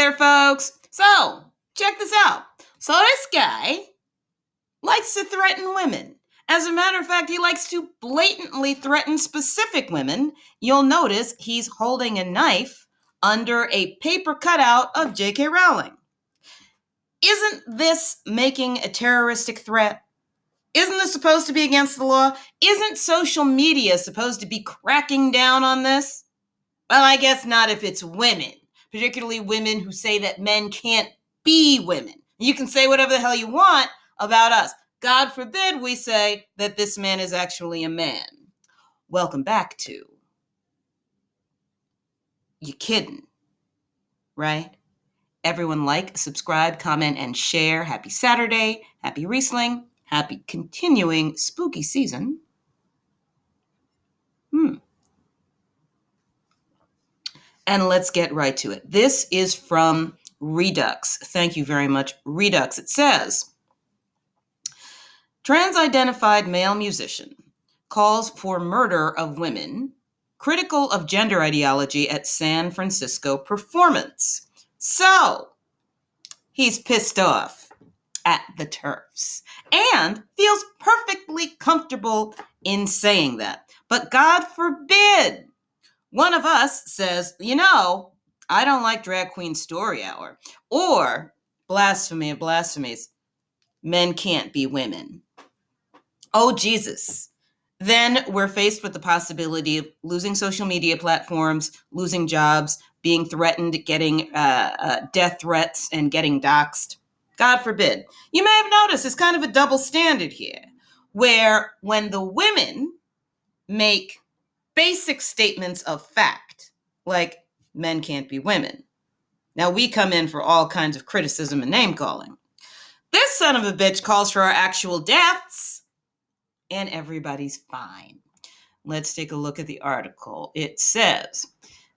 there, folks. So, check this out. So this guy likes to threaten women. As a matter of fact, he likes to blatantly threaten specific women. You'll notice he's holding a knife under a paper cutout of J.K. Rowling. Isn't this making a terroristic threat? Isn't this supposed to be against the law? Isn't social media supposed to be cracking down on this? Well, I guess not if it's women, particularly women who say that men can't be women. You can say whatever the hell you want about us. God forbid we say that this man is actually a man. Welcome back to You Kidding, right? Everyone like, subscribe, comment, and share. Happy Saturday. Happy Riesling. Happy continuing spooky season. And let's get right to it. This is from Redux. Thank you very much, Redux. It says, trans-identified male musician calls for murder of women, critical of gender ideology at San Francisco performance. So, he's pissed off at the TERFs and feels perfectly comfortable in saying that. But God forbid one of us says, I don't like Drag Queen Story Hour, or blasphemy of blasphemies, men can't be women. Oh, Jesus. Then we're faced with the possibility of losing social media platforms, losing jobs, being threatened, getting death threats, and getting doxxed. God forbid. You may have noticed it's kind of a double standard here, where when the women make basic statements of fact, like men can't be women, now we come in for all kinds of criticism and name calling. This son of a bitch calls for our actual deaths, and everybody's fine. Let's take a look at the article. It says,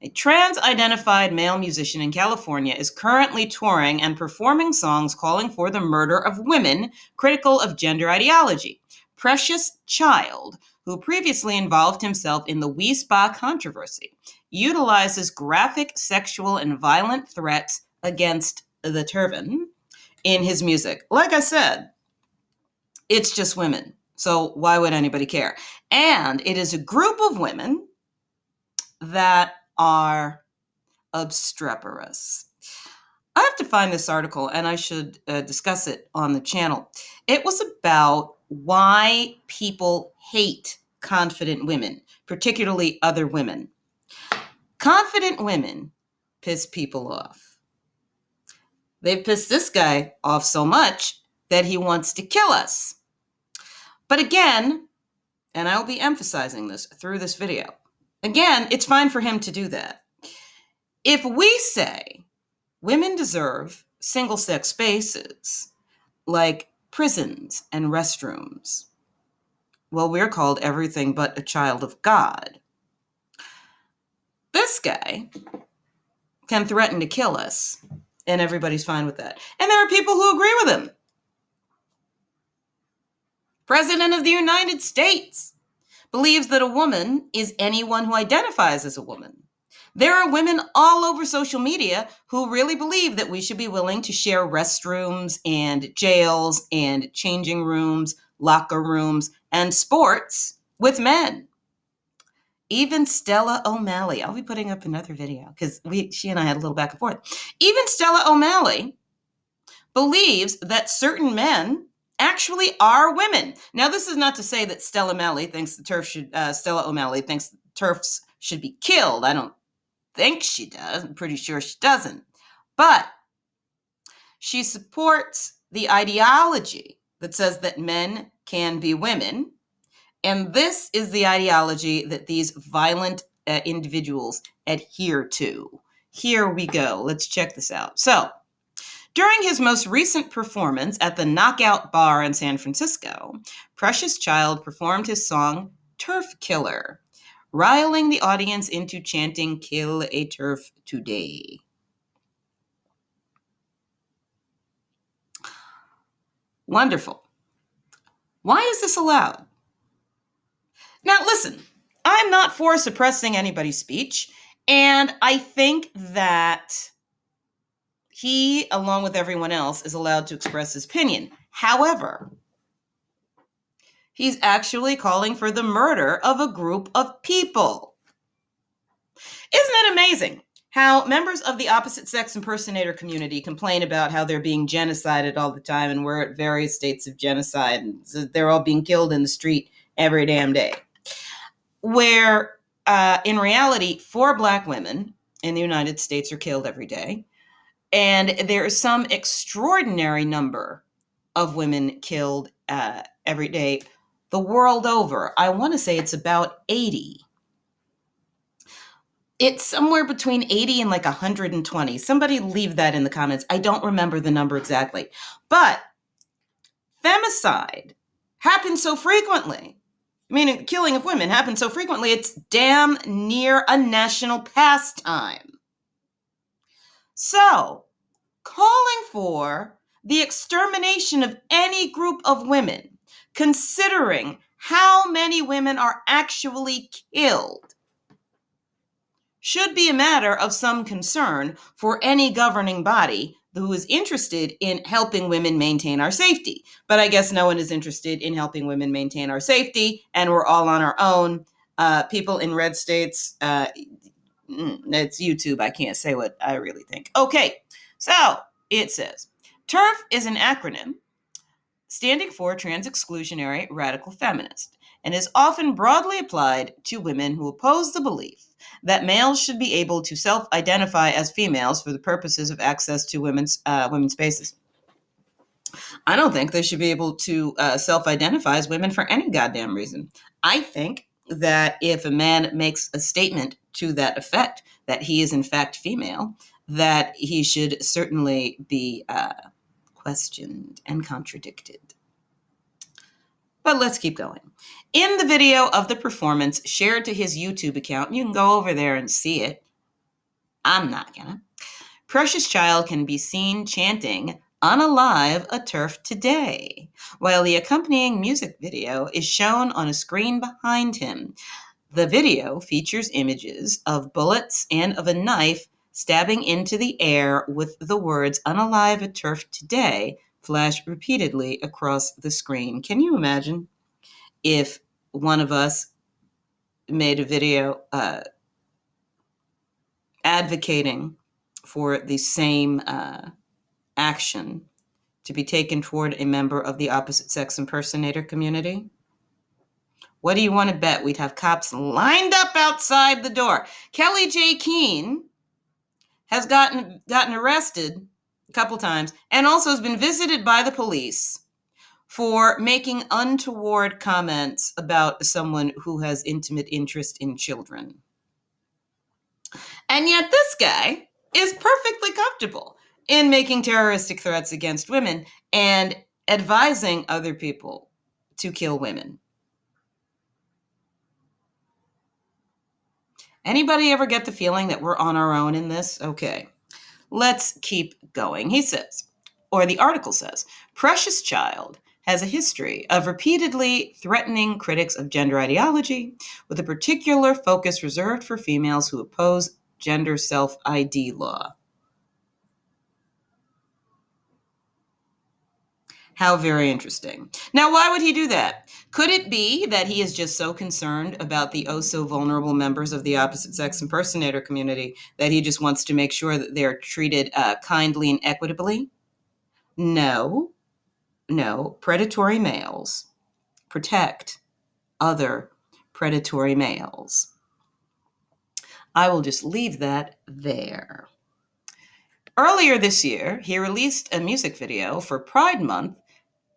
a trans-identified male musician in California is currently touring and performing songs calling for the murder of women, critical of gender ideology. Precious Child, who previously involved himself in the We Spa controversy, utilizes graphic sexual and violent threats against the turban in his music. Like I said, it's just women. So why would anybody care? And it is a group of women that are obstreperous. I have to find this article, and I should discuss it on the channel. It was about why people hate confident women, particularly other women. Confident women piss people off. They've pissed this guy off so much that he wants to kill us. But again, and I'll be emphasizing this through this video, again, it's fine for him to do that. If we say women deserve single-sex spaces like prisons and restrooms, well, we're called everything but a child of God. This guy can threaten to kill us, and everybody's fine with that. And there are people who agree with him. President of the United States believes that a woman is anyone who identifies as a woman. There are women all over social media who really believe that we should be willing to share restrooms and jails and changing rooms, locker rooms, and sports with men. Even Stella O'Malley, I'll be putting up another video because she and I had a little back and forth. Even Stella O'Malley believes that certain men actually are women. Now, this is not to say that Stella O'Malley thinks the TERFs should be killed. I don't think she does. I'm pretty sure she doesn't. But she supports the ideology that says that men can be women. And this is the ideology that these violent individuals adhere to. Here we go. Let's check this out. So, during his most recent performance at the Knockout Bar in San Francisco, Precious Child performed his song Turf Killer, riling the audience into chanting, "Kill a TERF today." Wonderful. Why is this allowed? Now, listen, I'm not for suppressing anybody's speech, and I think that he, along with everyone else, is allowed to express his opinion. However, he's actually calling for the murder of a group of people. Isn't it amazing how members of the opposite sex impersonator community complain about how they're being genocided all the time, and we're at various states of genocide, and they're all being killed in the street every damn day? Where in reality, 4 Black women in the United States are killed every day. And there is some extraordinary number of women killed every day the world over. I want to say it's about 80. It's somewhere between 80 and like 120. Somebody leave that in the comments. I don't remember the number exactly. But femicide happens so frequently, meaning the killing of women happens so frequently, it's damn near a national pastime. So, calling for the extermination of any group of women, considering how many women are actually killed, should be a matter of some concern for any governing body who is interested in helping women maintain our safety. But I guess no one is interested in helping women maintain our safety, and we're all on our own. People in red states, it's YouTube. I can't say what I really think. Okay, so it says, TERF is an acronym standing for Trans Exclusionary Radical Feminist, and is often broadly applied to women who oppose the belief that males should be able to self-identify as females for the purposes of access to women's spaces. I don't think they should be able to self-identify as women for any goddamn reason. I think that if a man makes a statement to that effect, that he is in fact female, that he should certainly be questioned and contradicted. But let's keep going. In the video of the performance shared to his YouTube account, you can go over there and see it. I'm not gonna. Precious Child can be seen chanting, "Unalive a TERF today," while the accompanying music video is shown on a screen behind him. The video features images of bullets and of a knife stabbing into the air with the words "Unalive a TERF today" flash repeatedly across the screen. Can you imagine if one of us made a video advocating for the same action to be taken toward a member of the opposite sex impersonator community? What do you want to bet? We'd have cops lined up outside the door. Kelly J. Keene has gotten arrested a couple times and also has been visited by the police for making untoward comments about someone who has intimate interest in children. And yet this guy is perfectly comfortable in making terroristic threats against women and advising other people to kill women. Anybody ever get the feeling that we're on our own in this? Okay, let's keep going. He says, or the article says, Precious Child has a history of repeatedly threatening critics of gender ideology, with a particular focus reserved for females who oppose gender self-ID law. How very interesting. Now, why would he do that? Could it be that he is just so concerned about the oh-so-vulnerable members of the opposite sex impersonator community that he just wants to make sure that they're treated kindly and equitably? No. Predatory males protect other predatory males. I will just leave that there. Earlier this year, he released a music video for Pride Month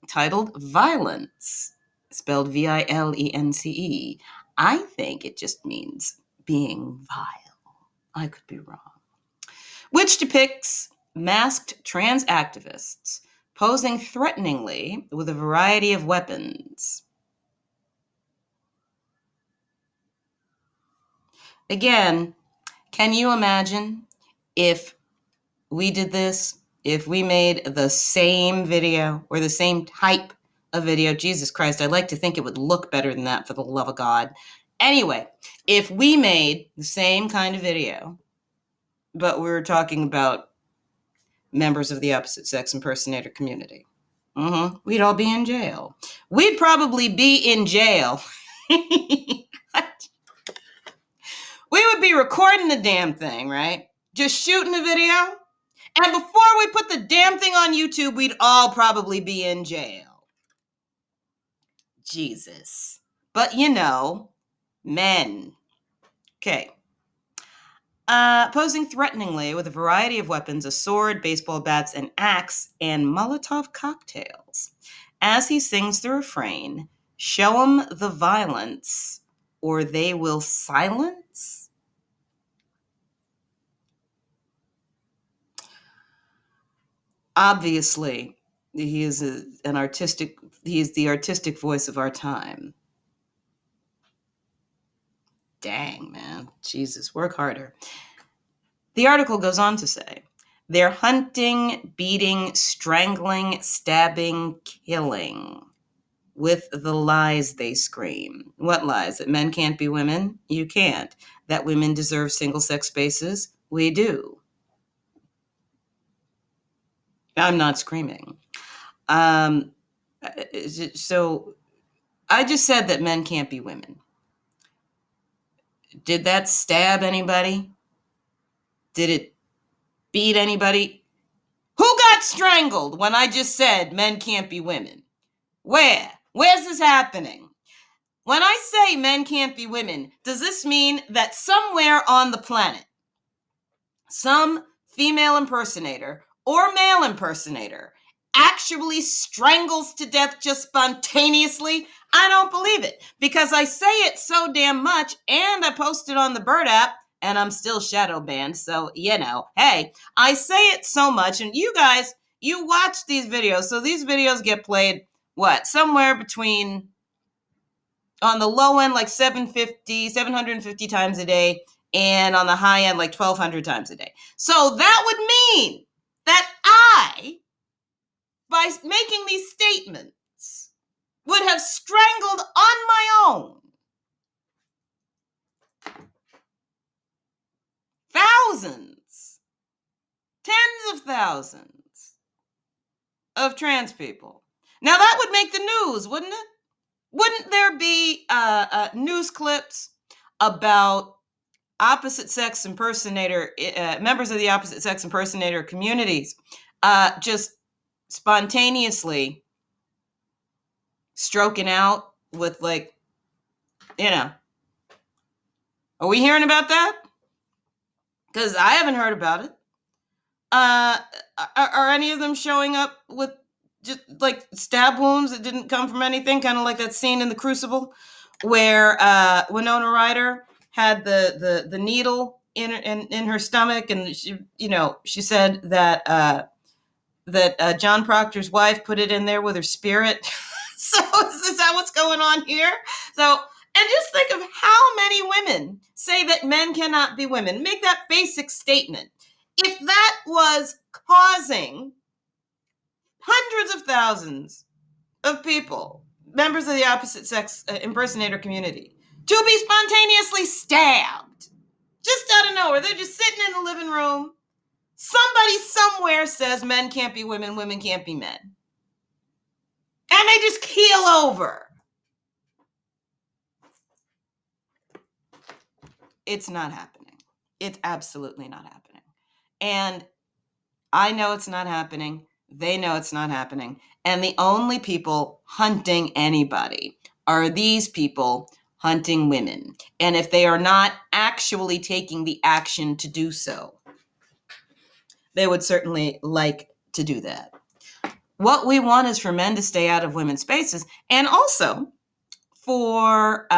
titled Violence, spelled Vilence. I think it just means being vile. I could be wrong. Which depicts masked trans activists posing threateningly with a variety of weapons. Again, can you imagine if we did this? If we made the same video or the same type of video? Jesus Christ, I'd like to think it would look better than that, for the love of God. Anyway, if we made the same kind of video, but we were talking about members of the opposite sex impersonator community. We'd all be in jail. We'd probably be in jail. We would be recording the damn thing, right? Just shooting the video. And before we put the damn thing on YouTube, we'd all probably be in jail. Jesus. But men. Okay. Posing threateningly with a variety of weapons, a sword, baseball bats, an axe, and Molotov cocktails. As he sings the refrain, show 'em the violence or they will silence. Obviously, he is the artistic voice of our time. Dang, man. Jesus, work harder. The article goes on to say, they're hunting, beating, strangling, stabbing, killing with the lies they scream. What lies? That men can't be women? You can't. That women deserve single-sex spaces? We do. I'm not screaming. So I just said that men can't be women. Did that stab anybody? Did it beat anybody? Who got strangled when I just said men can't be women? Where? Where's this happening? When I say men can't be women, does this mean that somewhere on the planet, some female impersonator or male impersonator actually strangles to death just spontaneously? I don't believe it, because I say it so damn much, and I post it on the Bird app, and I'm still shadow banned, so, hey, I say it so much, and you guys, you watch these videos, so these videos get played, somewhere between, on the low end, like 750 times a day, and on the high end, like 1,200 times a day. So that would mean that I, by making these statements, would have strangled on my own thousands, tens of thousands of trans people. Now that would make the news, wouldn't it? Wouldn't there be news clips about opposite sex impersonator, members of the opposite sex impersonator communities just spontaneously stroking out with, like, are we hearing about that? Because I haven't heard about it. Are any of them showing up with just like stab wounds that didn't come from anything, kind of like that scene in The Crucible where Winona Ryder had the needle in her stomach, and she said that John Proctor's wife put it in there with her spirit. So is that what's going on here? So, and just think of how many women say that men cannot be women. Make that basic statement. If that was causing hundreds of thousands of people, members of the opposite sex impersonator community, to be spontaneously stabbed, just out of nowhere, they're just sitting in the living room. Somebody somewhere says men can't be women, women can't be men. And they just keel over. It's not happening. It's absolutely not happening. And I know it's not happening. They know it's not happening. And the only people hunting anybody are these people hunting women. And if they are not actually taking the action to do so, they would certainly like to do that. What we want is for men to stay out of women's spaces, and also for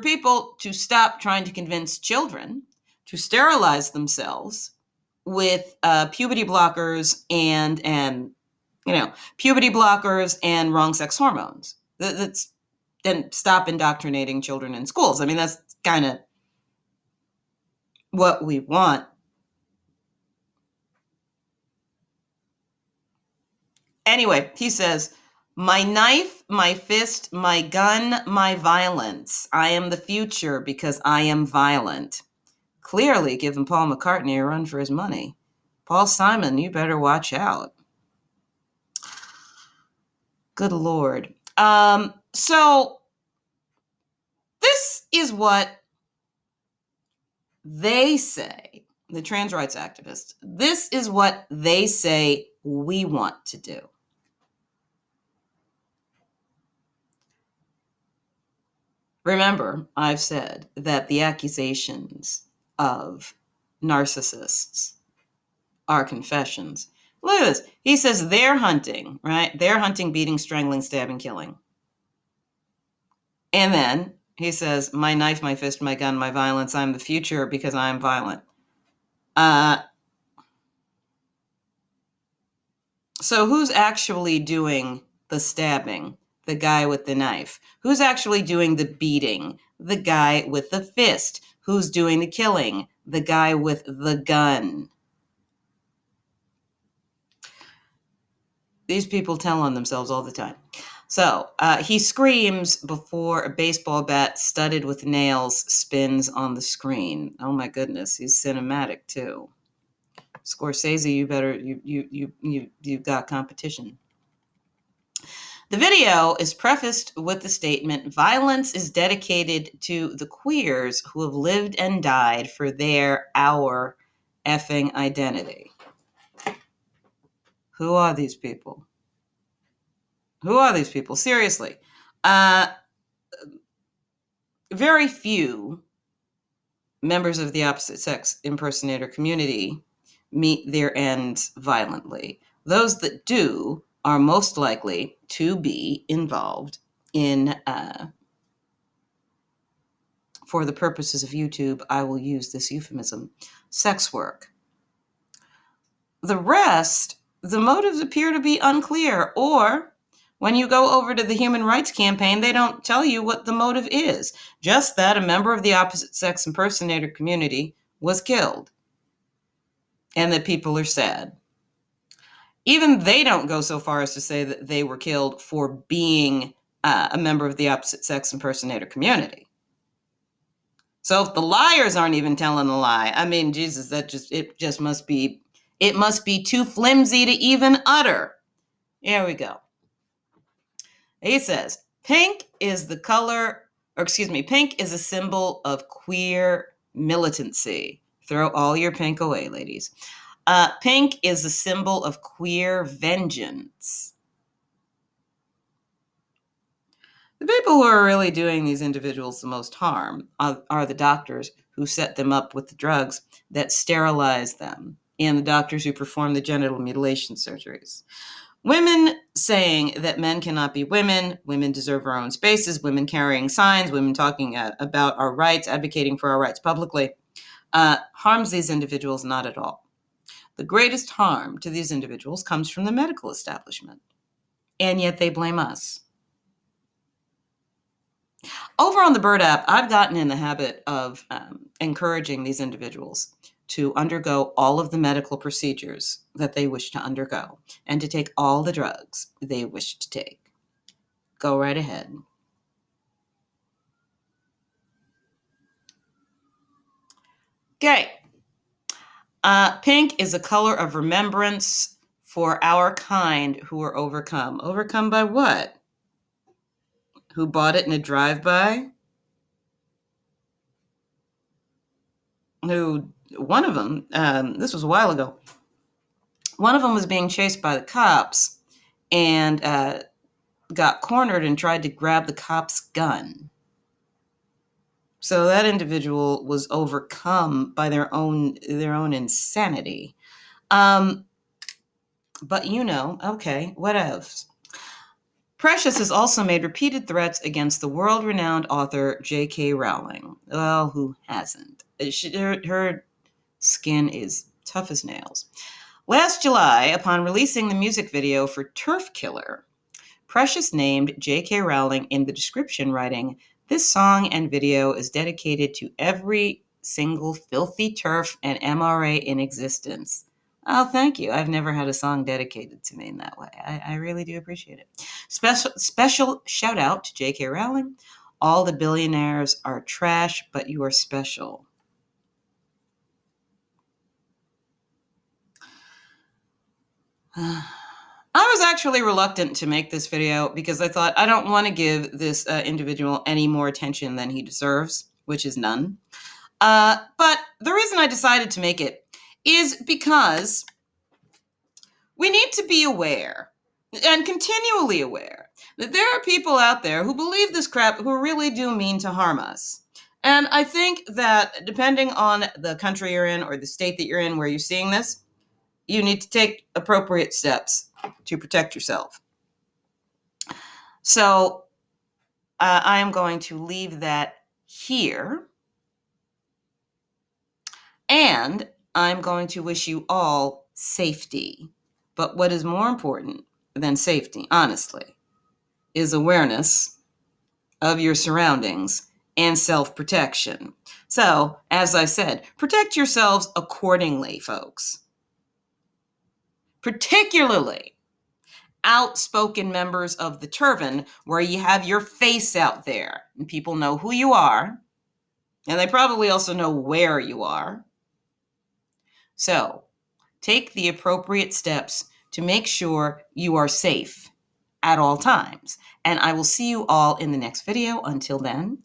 people to stop trying to convince children to sterilize themselves with puberty blockers and puberty blockers and wrong sex hormones. That's then stop indoctrinating children in schools. I mean, that's kind of what we want. Anyway, he says, my knife, my fist, my gun, my violence. I am the future because I am violent. Clearly giving Paul McCartney a run for his money. Paul Simon, you better watch out. Good Lord. So this is what they say, the trans rights activists, this is what they say we want to do. Remember, I've said that the accusations of narcissists are confessions. Look at this. He says they're hunting, right? They're hunting, beating, strangling, stabbing, killing. And then he says, my knife, my fist, my gun, my violence, I'm the future because I'm violent. So who's actually doing the stabbing? The guy with the knife. Who's actually doing the beating? The guy with the fist. Who's doing the killing? The guy with the gun. These people tell on themselves all the time. So he screams before a baseball bat studded with nails spins on the screen. Oh my goodness, he's cinematic too. Scorsese, you better you got competition. The video is prefaced with the statement, violence is dedicated to the queers who have lived and died for our effing identity. Who are these people? Who are these people? Seriously. Very few members of the opposite sex impersonator community meet their ends violently. Those that do are most likely to be involved in, for the purposes of YouTube, I will use this euphemism, sex work. The rest, the motives appear to be unclear, or when you go over to the Human Rights Campaign, they don't tell you what the motive is, just that a member of the opposite sex impersonator community was killed and that people are sad. Even they don't go so far as to say that they were killed for being a member of the opposite sex impersonator community. So if the liars aren't even telling a lie, I mean, Jesus, it must be too flimsy to even utter. Here we go. He says, pink is a symbol of queer militancy. Throw all your pink away, ladies. Pink is a symbol of queer vengeance. The people who are really doing these individuals the most harm are the doctors who set them up with the drugs that sterilize them and the doctors who perform the genital mutilation surgeries. Women saying that men cannot be women, women deserve our own spaces, women carrying signs, women talking about our rights, advocating for our rights publicly, harms these individuals not at all. The greatest harm to these individuals comes from the medical establishment, and yet they blame us. Over on the Bird app, I've gotten in the habit of encouraging these individuals to undergo all of the medical procedures that they wish to undergo and to take all the drugs they wish to take. Go right ahead. Okay. Pink is a color of remembrance for our kind who were overcome. Overcome by what? Who bought it in a drive-by? One of them, this was a while ago, one of them was being chased by the cops and got cornered and tried to grab the cop's gun. So that individual was overcome by their own insanity. But okay, what else? Precious has also made repeated threats against the world-renowned author J.K. Rowling. Well, who hasn't? Her skin is tough as nails. Last July, upon releasing the music video for TERF Killer, Precious named J.K. Rowling in the description, writing, "This song and video is dedicated to every single filthy TERF and MRA in existence." Oh, thank you. I've never had a song dedicated to me in that way. I really do appreciate it. Special shout out to J.K. Rowling. All the billionaires are trash, but you are special. I was actually reluctant to make this video because I thought I don't want to give this individual any more attention than he deserves, which is none. But the reason I decided to make it is because we need to be aware and continually aware that there are people out there who believe this crap who really do mean to harm us. And I think that depending on the country you're in or the state that you're in where you're seeing this, you need to take appropriate steps to protect yourself. So I am going to leave that here. And I'm going to wish you all safety. But what is more important than safety, honestly, is awareness of your surroundings and self-protection. So, as I said, protect yourselves accordingly, folks. Particularly outspoken members of the turban, where you have your face out there and people know who you are, and they probably also know where you are. So, take the appropriate steps to make sure you are safe at all times. And I will see you all in the next video. Until then,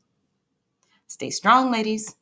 stay strong, ladies.